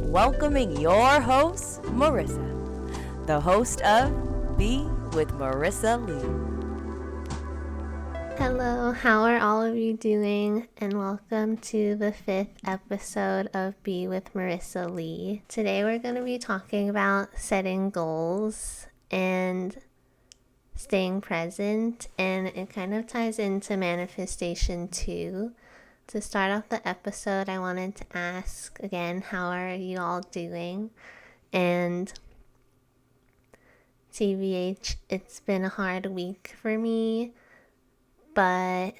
welcoming your host, Marisa, the host of Be with Marisa Lee. Hello, how are all of you doing? And welcome to the 5th episode of Be with Marisa Lee. Today we're going to be talking about setting goals and staying present, and it kind of ties into manifestation too. To start off the episode, I wanted to ask again, how are you all doing? And TBH, it's been a hard week for me, but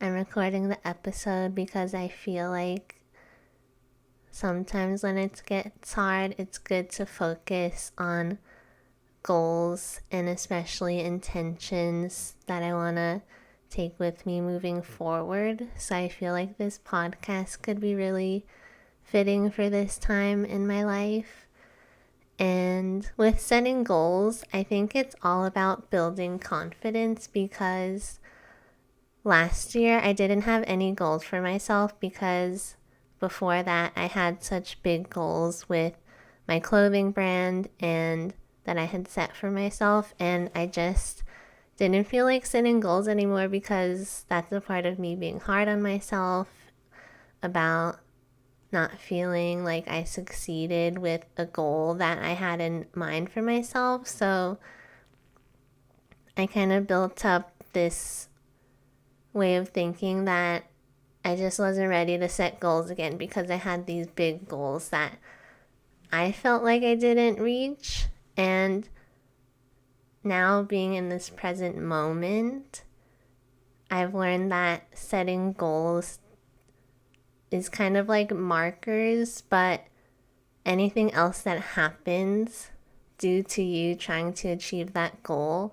I'm recording the episode because I feel like sometimes when it gets hard, it's good to focus on goals and especially intentions that I want to take with me moving forward. So I feel like this podcast could be really fitting for this time in my life. And with setting goals, I think it's all about building confidence, because last year I didn't have any goals for myself, because before that I had such big goals with my clothing brand and that I had set for myself, and I just didn't feel like setting goals anymore, because that's a part of me being hard on myself about not feeling like I succeeded with a goal that I had in mind for myself. So I kind of built up this way of thinking that I just wasn't ready to set goals again, because I had these big goals that I felt like I didn't reach. And now, being in this present moment, I've learned that setting goals is kind of like markers, but anything else that happens due to you trying to achieve that goal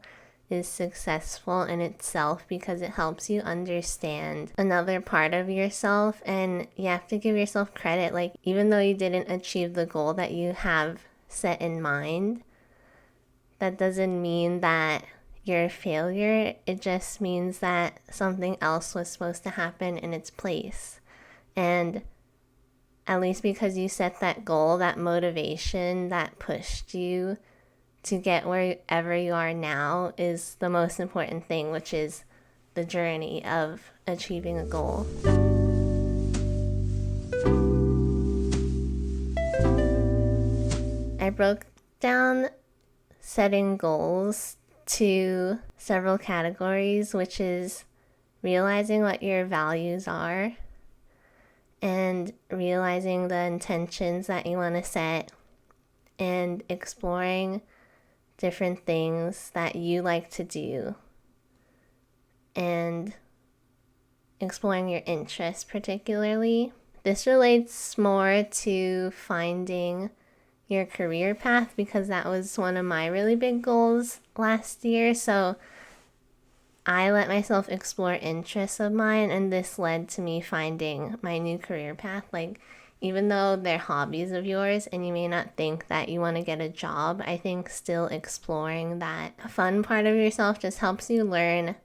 is successful in itself, because it helps you understand another part of yourself, and you have to give yourself credit. Like, even though you didn't achieve the goal that you have set in mind, that doesn't mean that you're a failure. It just means that something else was supposed to happen in its place. And at least because you set that goal, that motivation that pushed you to get wherever you are now is the most important thing, which is the journey of achieving a goal. I broke down setting goals to several categories, which is realizing what your values are and realizing the intentions that you want to set, and exploring different things that you like to do, and exploring your interests particularly. This relates more to finding your career path, because that was one of my really big goals last year. So I let myself explore interests of mine, and this led to me finding my new career path. Like, even though they're hobbies of yours and you may not think that you want to get a job, I think still exploring that fun part of yourself just helps you learn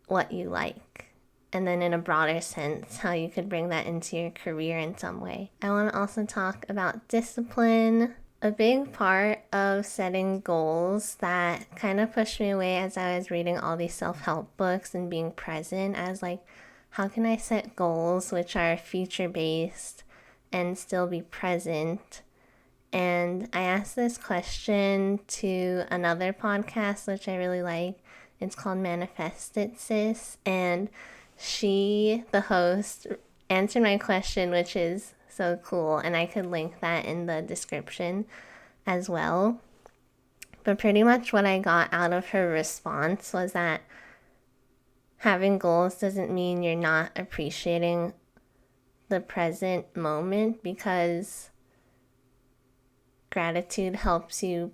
what you like, and then in a broader sense, how you could bring that into your career in some way. I want to also talk about discipline. A big part of setting goals that kind of pushed me away as I was reading all these self-help books and being present, I was like, how can I set goals which are future-based and still be present? And I asked this question to another podcast, which I really like. It's called Manifest It, Sis. And she, the host, answered my question, which is so cool. And I could link that in the description as well. But pretty much what I got out of her response was that having goals doesn't mean you're not appreciating the present moment, because gratitude helps you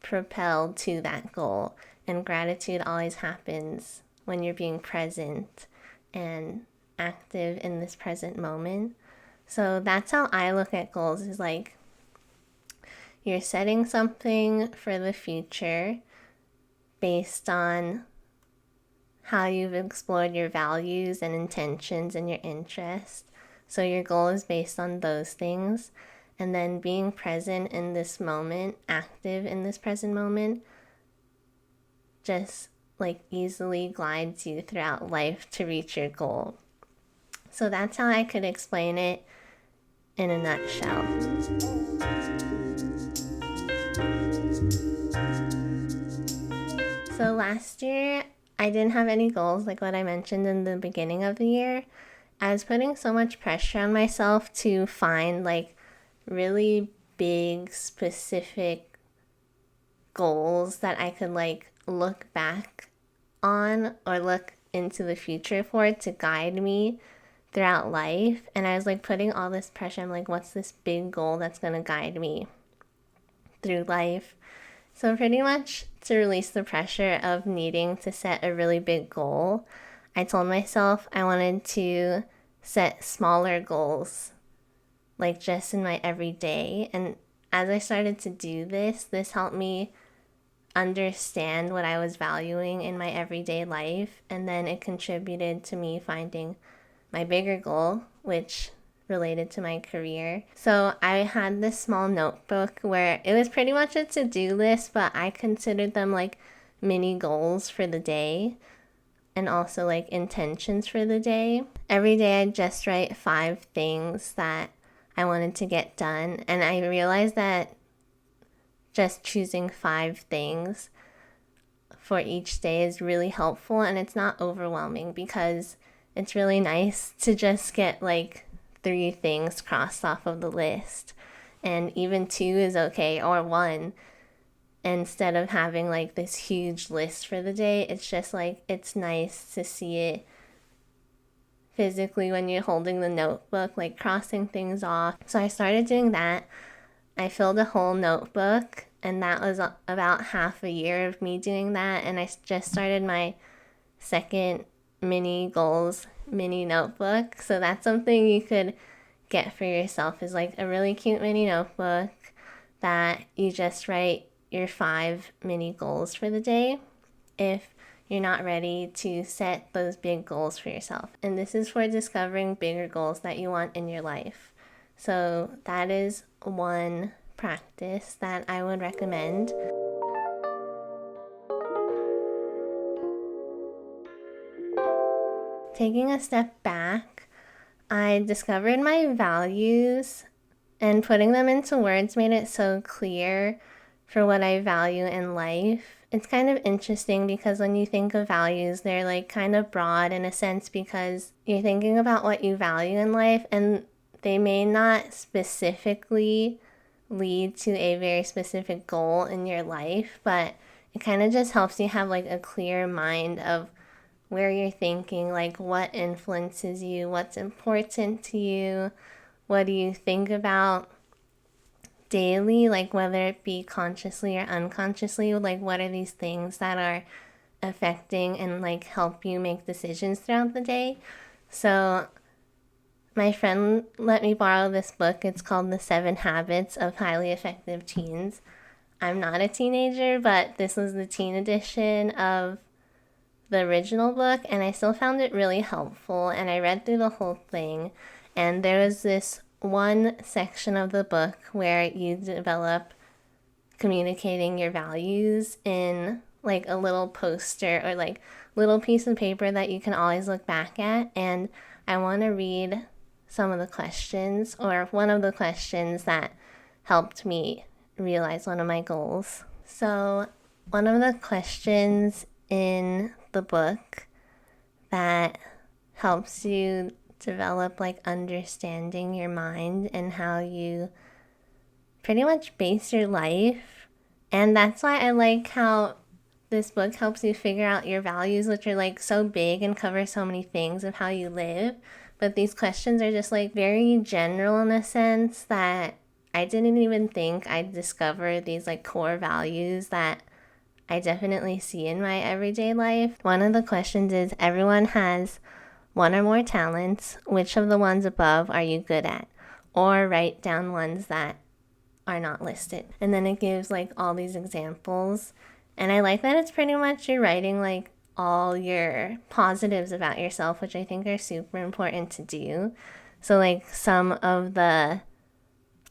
propel to that goal. And gratitude always happens when you're being present and active in this present moment. So that's how I look at goals, is like, you're setting something for the future based on how you've explored your values and intentions and your interests. So your goal is based on those things. And then being present in this moment, active in this present moment, just like easily glides you throughout life to reach your goal. So that's how I could explain it in a nutshell. So last year, I didn't have any goals like what I mentioned in the beginning of the year. I was putting so much pressure on myself to find like really big, specific goals that I could like look back on or look into the future for to guide me throughout life. And I was like putting all this pressure. I'm like, what's this big goal that's going to guide me through life? So pretty much to release the pressure of needing to set a really big goal, I told myself I wanted to set smaller goals, like just in my everyday. And as I started to do this helped me understand what I was valuing in my everyday life. And then it contributed to me finding my bigger goal, which related to my career. So I had this small notebook where it was pretty much a to-do list, but I considered them like mini goals for the day and also like intentions for the day. Every day I just write 5 things that I wanted to get done, and I realized that just choosing 5 things for each day is really helpful, and it's not overwhelming because it's really nice to just get like 3 things crossed off of the list, and even 2 is okay, or 1. Instead of having like this huge list for the day, it's just like it's nice to see it physically when you're holding the notebook, like crossing things off. So I started doing that. I filled a whole notebook, and that was about half a year of me doing that. And I just started my second mini goals mini notebook. So that's something you could get for yourself, is like a really cute mini notebook that you just write your 5 mini goals for the day if you're not ready to set those big goals for yourself. And this is for discovering bigger goals that you want in your life. So that is one practice that I would recommend. Taking a step back, I discovered my values, and putting them into words made it so clear for what I value in life. It's kind of interesting because when you think of values, they're like kind of broad in a sense because you're thinking about what you value in life, and they may not specifically lead to a very specific goal in your life, but it kind of just helps you have like a clear mind of where you're thinking, like what influences you, what's important to you, what do you think about daily, like whether it be consciously or unconsciously, like what are these things that are affecting and like help you make decisions throughout the day. So my friend let me borrow this book. It's called The 7 Habits of Highly Effective Teens. I'm not a teenager, but this was the teen edition of the original book, and I still found it really helpful, and I read through the whole thing, and there was this one section of the book where you develop communicating your values in like a little poster or like little piece of paper that you can always look back at. And I want to read some of the questions, or one of the questions that helped me realize one of my goals. So one of the questions in the book that helps you develop like understanding your mind and how you pretty much base your life. And that's why I like how this book helps you figure out your values, which are like so big and cover so many things of how you live. But these questions are just like very general in a sense that I didn't even think I'd discover these like core values that I definitely see in my everyday life. One of the questions is, everyone has 1 or more talents. Which of the ones above are you good at? Or write down ones that are not listed. And then it gives like all these examples. And I like that it's pretty much you're writing like all your positives about yourself, which I think are super important to do. So like some of the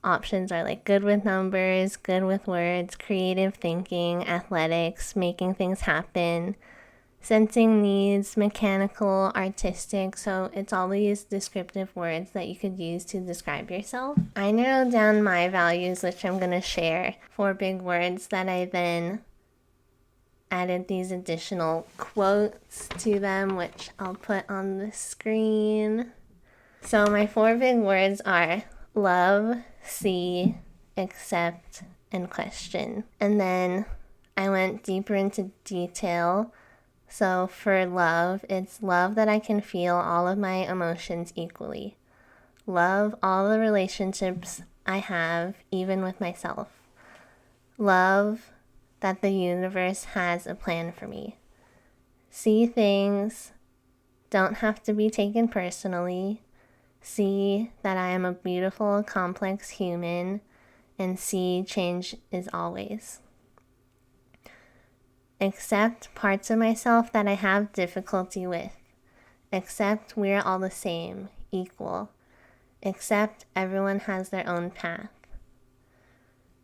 options are like good with numbers, good with words, creative thinking, athletics, making things happen, sensing needs, mechanical, artistic. So it's all these descriptive words that you could use to describe yourself. I narrowed down my values, which I'm going to share, 4 big words that I then added these additional quotes to them, which I'll put on the screen. So my 4 big words are love, see, accept, and question. And then I went deeper into detail. So for love, it's love that I can feel all of my emotions equally. Love all the relationships I have, even with myself. Love that the universe has a plan for me. See things don't have to be taken personally. See that I am a beautiful, complex human, and see change is always. Accept parts of myself that I have difficulty with. Accept we're all the same, equal. Accept everyone has their own path.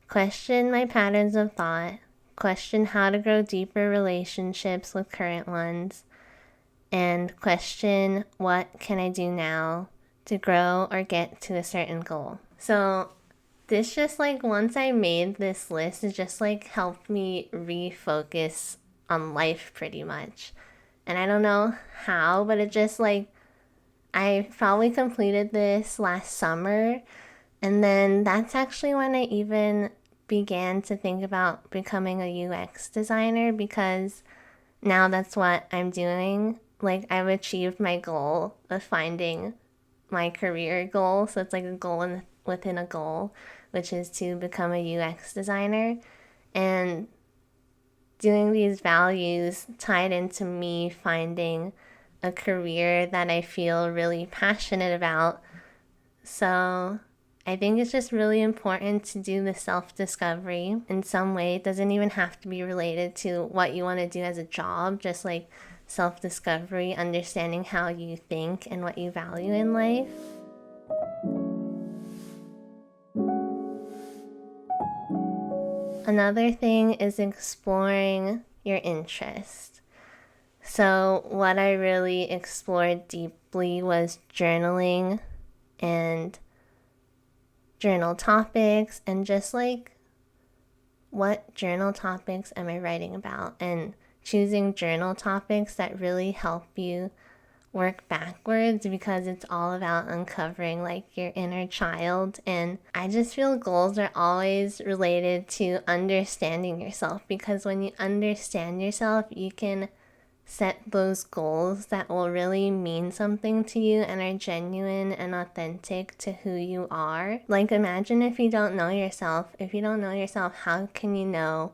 Question my patterns of thought. Question how to grow deeper relationships with current ones. And question what can I do now to grow or get to a certain goal. So this just like once I made this list, it just like helped me refocus on life pretty much. And I don't know how, but it just like I probably completed this last summer, and then that's actually when I even began to think about becoming a UX designer, because now that's what I'm doing. Like I've achieved my goal of finding my career goal. So it's like a goal within a goal, which is to become a UX designer. And doing these values tied into me finding a career that I feel really passionate about. So I think it's just really important to do the self-discovery in some way. It doesn't even have to be related to what you want to do as a job, just like self-discovery, understanding how you think and what you value in life. Another thing is exploring your interest. So what I really explored deeply was journaling and journal topics, and just like what journal topics am I writing about, and choosing journal topics that really help you work backwards, because it's all about uncovering like your inner child. And I just feel goals are always related to understanding yourself, because when you understand yourself, you can set those goals that will really mean something to you and are genuine and authentic to who you are. Like imagine if you don't know yourself. If you don't know yourself, how can you know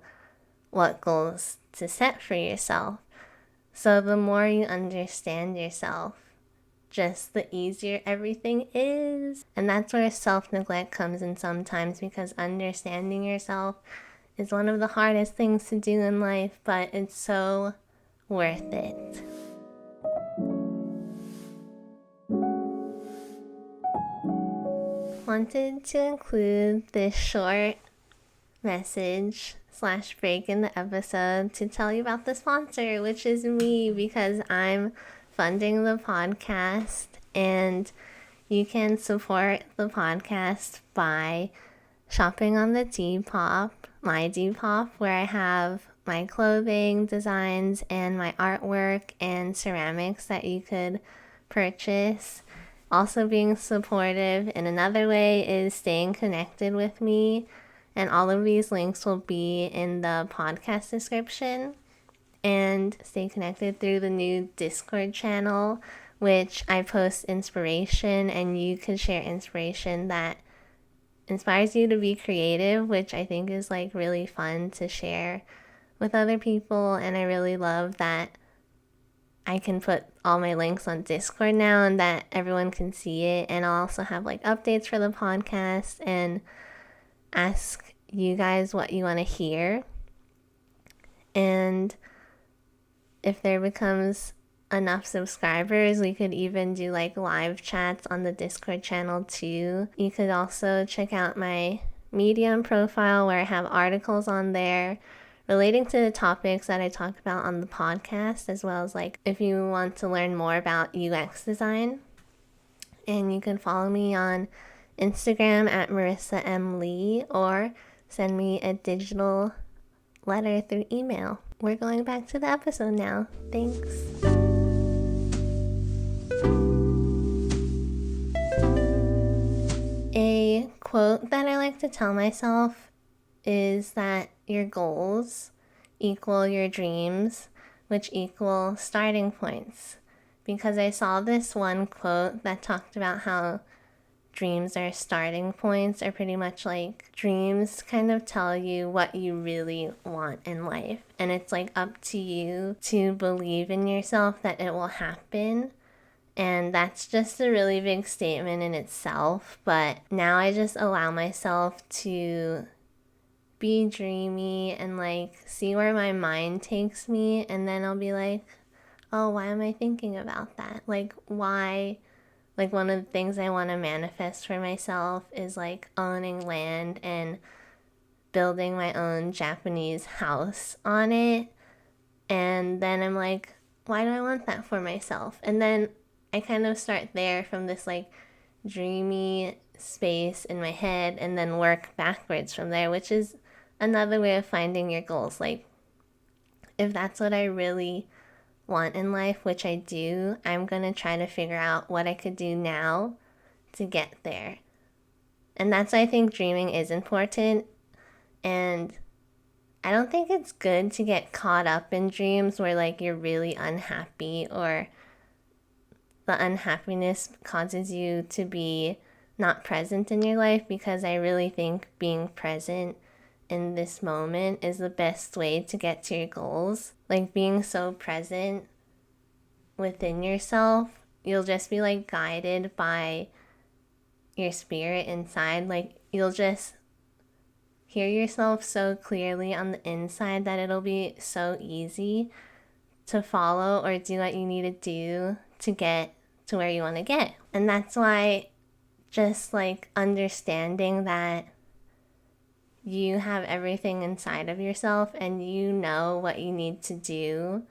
what goals to set for yourself? So the more you understand yourself, just the easier everything is. And that's where self-neglect comes in sometimes, because understanding yourself is one of the hardest things to do in life, but it's so worth it. Wanted to include this short message / break in the episode to tell you about the sponsor, which is me, because I'm funding the podcast, and you can support the podcast by shopping on the Depop, my Depop, where I have my clothing designs and my artwork and ceramics that you could purchase. Also being supportive in another way is staying connected with me, and all of these links will be in the podcast description. And stay connected through the new Discord channel, which I post inspiration, and you can share inspiration that inspires you to be creative, which I think is like really fun to share with other people. And I really love that I can put all my links on Discord now and that everyone can see it. And I'll also have like updates for the podcast and ask you guys what you want to hear. And if there becomes enough subscribers, we could even do like live chats on the Discord channel too. You could also check out my Medium profile where I have articles on there relating to the topics that I talk about on the podcast, as well as like if you want to learn more about UX design. And you can follow me on Instagram at Marisa M. Lee or send me a digital letter through email. We're going back to the episode now. Thanks. A quote that I like to tell myself is that your goals equal your dreams, which equal starting points. Because I saw this one quote that talked about how dreams are starting points, or pretty much like dreams kind of tell you what you really want in life. And it's like up to you to believe in yourself that it will happen. And that's just a really big statement in itself. But now I just allow myself to be dreamy and like see where my mind takes me. And then I'll be like, oh, why am I thinking about that? Like, why? Like, one of the things I want to manifest for myself is like owning land and building my own Japanese house on it. And then I'm like, why do I want that for myself? And then I kind of start there from this like dreamy space in my head and then work backwards from there, which is another way of finding your goals. Like, if that's what I really want in life, which I do, I'm going to try to figure out what I could do now to get there. And that's why I think dreaming is important. And I don't think it's good to get caught up in dreams where like you're really unhappy or the unhappiness causes you to be not present in your life, because I really think being present in this moment is the best way to get to your goals. Like, being so present within yourself, you'll just be like guided by your spirit inside. Like, you'll just hear yourself so clearly on the inside that it'll be so easy to follow or do what you need to do to get to where you want to get. And that's why just like understanding that you have everything inside of yourself and you know what you need to do.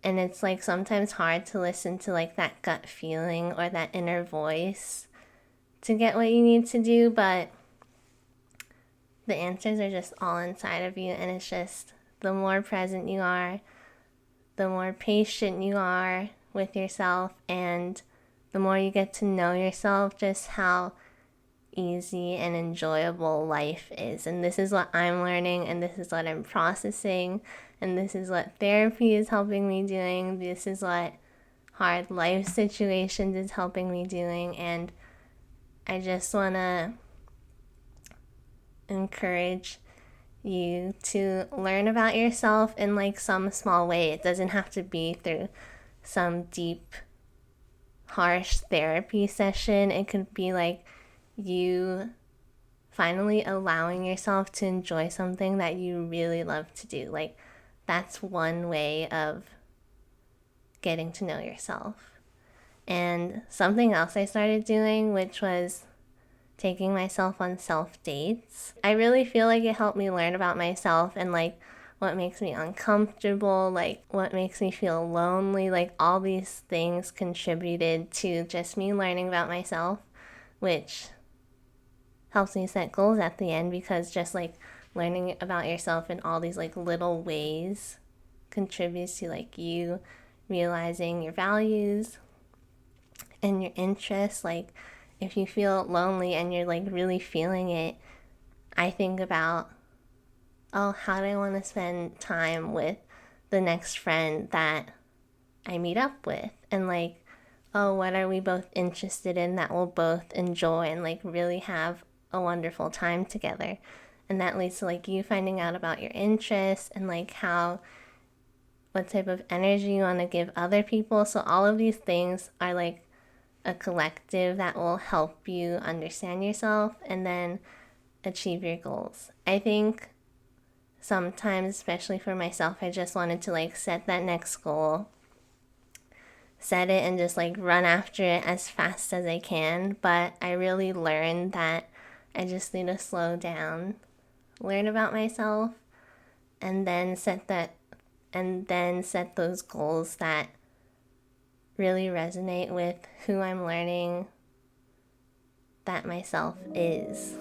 And it's like sometimes hard to listen to like that gut feeling or that inner voice to get what you need to do, but the answers are just all inside of you. And it's just the more present you are, the more patient you are with yourself, and the more you get to know yourself, just how easy and enjoyable life is. And this is what I'm learning, and this is what I'm processing, and this is what therapy is helping me doing. This is what hard life situations is helping me doing. And I just want to encourage you to learn about yourself in like some small way. It doesn't have to be through some deep, harsh therapy session. It could be like you finally allowing yourself to enjoy something that you really love to do. Like, that's one way of getting to know yourself. And something else I started doing, which was taking myself on self dates. I really feel like it helped me learn about myself and like what makes me uncomfortable, like what makes me feel lonely. Like, all these things contributed to just me learning about myself, which helps me set goals at the end, because just like learning about yourself in all these like little ways contributes to like you realizing your values and your interests. Like, if you feel lonely and you're like really feeling it, I think about, oh, how do I want to spend time with the next friend that I meet up with? And like, oh, what are we both interested in that we'll both enjoy and like really have a wonderful time together? And that leads to like you finding out about your interests and like what type of energy you want to give other people. So all of these things are like a collective that will help you understand yourself and then achieve your goals. I think sometimes, especially for myself, I just wanted to like set that next goal set it and just like run after it as fast as I can. But I really learned that I just need to slow down, learn about myself, and then set those goals that really resonate with who I'm learning that myself is.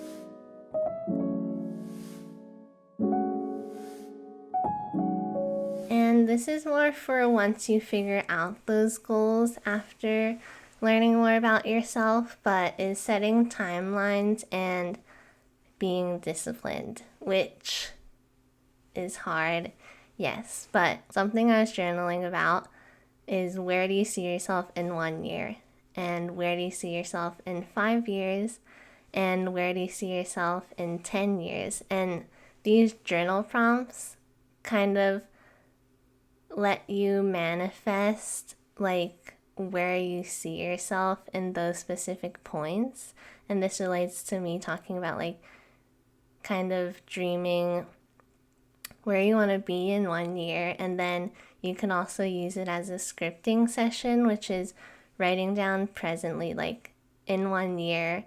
And this is more for once you figure out those goals after learning more about yourself, but is setting timelines and being disciplined, which is hard, yes. But something I was journaling about is, where do you see yourself in 1 year? And where do you see yourself in 5 years? And where do you see yourself in 10 years? And these journal prompts kind of let you manifest like where you see yourself in those specific points. And this relates to me talking about like kind of dreaming where you want to be in 1 year. And then you can also use it as a scripting session, which is writing down presently, like in 1 year,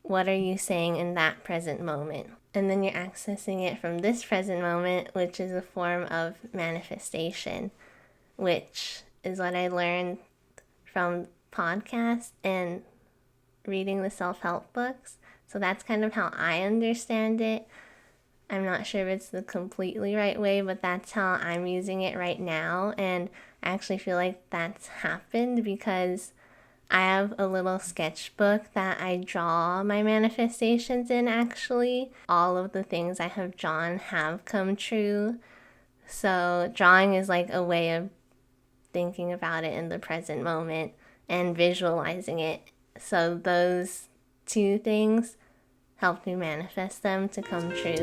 what are you saying in that present moment? And then you're accessing it from this present moment, which is a form of manifestation, which is what I learned from podcasts and reading the self-help books. So that's kind of how I understand it. I'm not sure if it's the completely right way, but that's how I'm using it right now. And I actually feel like that's happened because I have a little sketchbook that I draw my manifestations in, actually. All of the things I have drawn have come true. So drawing is like a way of thinking about it in the present moment and visualizing it. So those two things helped me manifest them to come true.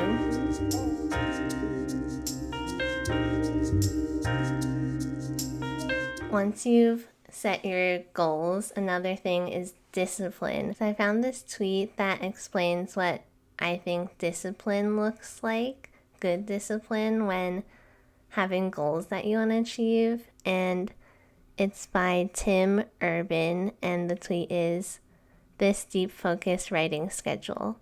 Once you've set your goals, another thing is discipline. So I found this tweet that explains what I think discipline looks like, good discipline when having goals that you want to achieve. And it's by Tim Urban, and the tweet is, "This deep focus writing schedule.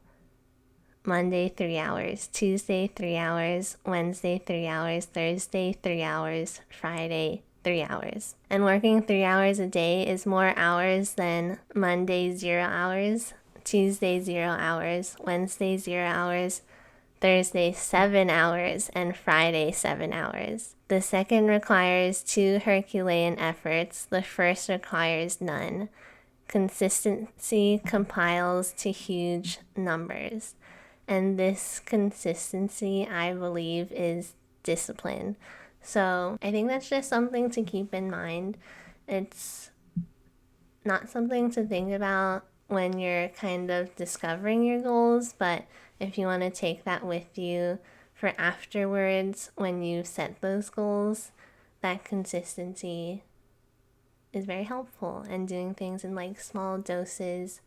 Monday 3 hours, Tuesday 3 hours, Wednesday 3 hours, Thursday 3 hours, Friday 3 hours. And working 3 hours a day is more hours than Monday 0 hours, Tuesday 0 hours, Wednesday 0 hours, Thursday 7 hours, and Friday 7 hours. The second requires 2 Herculean efforts, the first requires none. Consistency compiles to huge numbers." And this consistency, I believe, is discipline. So I think that's just something to keep in mind. It's not something to think about when you're kind of discovering your goals, but if you want to take that with you for afterwards when you set those goals, that consistency is very helpful. And doing things in like small doses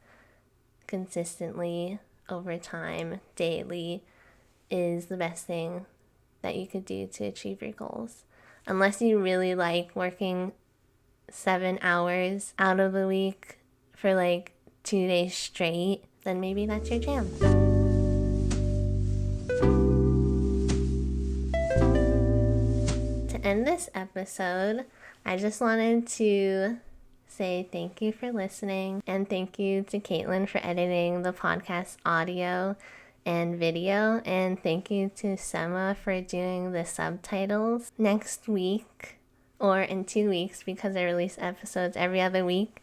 consistently over time, daily, is the best thing that you could do to achieve your goals. Unless you really like working 7 hours out of the week for like 2 days straight, then maybe that's your jam. To end this episode, I just wanted to say thank you for listening, and thank you to Caitlin for editing the podcast audio and video, and thank you to Sema for doing the subtitles. Next week, or in 2 weeks, because I release episodes every other week,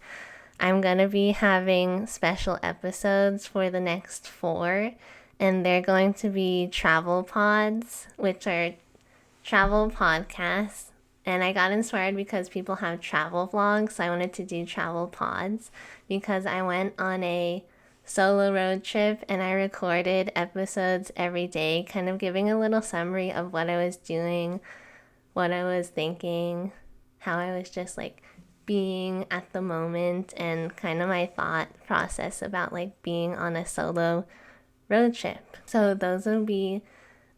I'm gonna be having special episodes for the next 4, and they're going to be travel pods, which are travel podcasts. And I got inspired because people have travel vlogs, so I wanted to do travel pods because I went on a solo road trip and I recorded episodes every day, kind of giving a little summary of what I was doing, what I was thinking, how I was just like being at the moment, and kind of my thought process about like being on a solo road trip. So those will be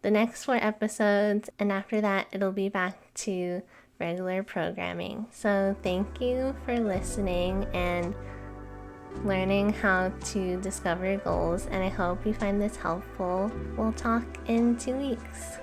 the next 4 episodes, and after that it'll be back to regular programming. So thank you for listening and learning how to discover your goals, and I hope you find this helpful. We'll talk in 2 weeks.